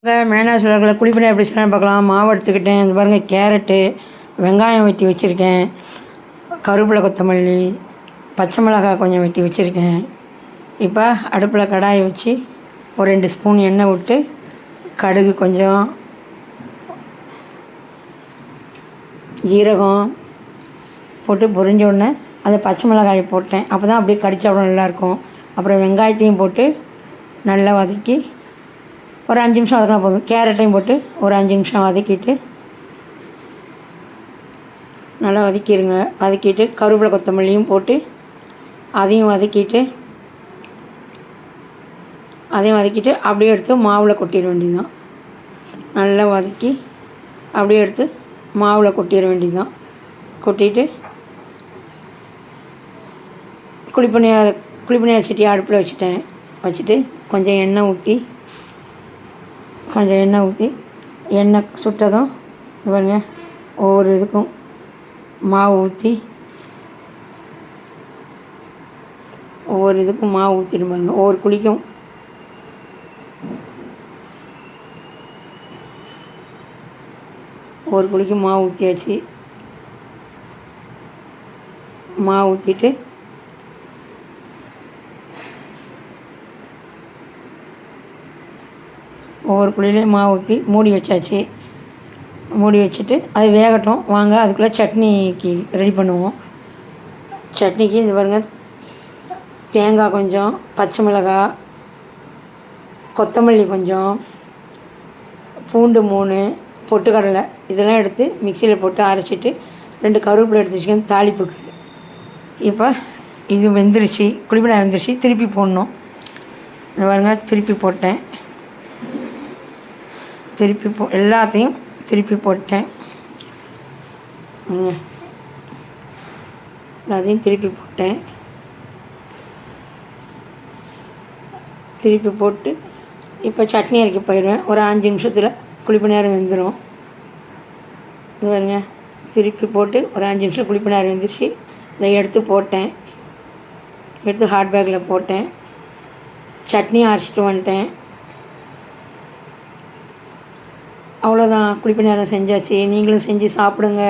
Minus விளக்கில் குழிப்பணி எப்படி செய்யலாம்னு பார்க்கலாம். மாவு எடுத்துக்கிட்டேன். இந்த பாருங்கள், கேரட்டு, வெங்காயம் வெட்டி வச்சுருக்கேன், கருவேப்பிலை, கொத்தமல்லி, பச்சை மிளகாய் கொஞ்சம் வெட்டி வச்சுருக்கேன். இப்போ அடுப்பில் கடாயை வச்சு ஒரு 2 ஸ்பூன் எண்ணெய் விட்டு கடுகு கொஞ்சம், ஜீரகம் போட்டு பொரிஞ்ச உடனே அந்த பச்சை மிளகாயை போட்டேன். அப்போ தான் அப்படியே கடிச்சா அவ்வளோ நல்லாயிருக்கும். அப்புறம் வெங்காயத்தையும் போட்டு நல்லா வதக்கி ஒரு 5 நிமிஷம் வதக்கினா போதும். கேரட்டையும் போட்டு ஒரு 5 நிமிஷம் வதக்கிட்டு நல்லா வதக்கிடுங்க. வதக்கிட்டு கருவேப்பிலை, கொத்தமல்லியும் போட்டு அதையும் வதக்கிட்டு அப்படியே எடுத்து மாவில் கொட்டிட வேண்டியதுதான். நல்லா வதக்கி அப்படியே எடுத்து மாவில் கொட்டிட வேண்டியதுதான். கொட்டிட்டு குழிப்பணியார சட்டி அடுப்பில் வச்சுட்டு கொஞ்சம் எண்ணெய் ஊற்றி எண்ணெய் சுட்டதும் பாருங்க, ஒவ்வொரு இதுக்கும் மாவு ஊற்றிட்டு பாருங்க. ஒவ்வொரு குழிக்கும் மாவு ஊற்றியாச்சு. மாவு ஊற்றிட்டு ஒவ்வொரு குழியிலையும் மாவு ஊற்றி மூடி வச்சாச்சு. மூடி வச்சுட்டு அது வேகட்டும். வாங்க அதுக்குள்ளே சட்னிக்கு ரெடி பண்ணுவோம். சட்னிக்கு இந்த பாருங்கள், தேங்காய் கொஞ்சம், பச்சை மிளகாய், கொத்தமல்லி கொஞ்சம், பூண்டு 3, பொட்டுக்கடலை இதெல்லாம் எடுத்து மிக்சியில் போட்டு அரைச்சிட்டு 2 கருவேப்பிலை எடுத்து வச்சுக்கோங்க தாளிப்புக்கு. இப்போ இது வெந்துருச்சு, குழிப்பணியாரம் வெந்துருச்சு. திருப்பி போடணும். இந்த பாருங்கள், திருப்பி போட்டேன். எல்லாத்தையும் திருப்பி போட்டேன். எல்லாத்தையும் திருப்பி போட்டு இப்போ சட்னி அரைக்க போயிடுவேன். ஒரு 5 நிமிஷத்தில் குழிப்பணியாரம் வெந்துடும். இது பாருங்க, திருப்பி போட்டு ஒரு 5 நிமிஷம் குழிப்பணியாரம் வெந்துருச்சு. இதை எடுத்து ஹாட் பேக்கில் போட்டேன். சட்னி அரைச்சிட்டு வந்துட்டேன். அவ்வளோதான், குழிப்பணியாரம் செஞ்சாச்சு. நீங்களும் செஞ்சு சாப்பிடுங்க.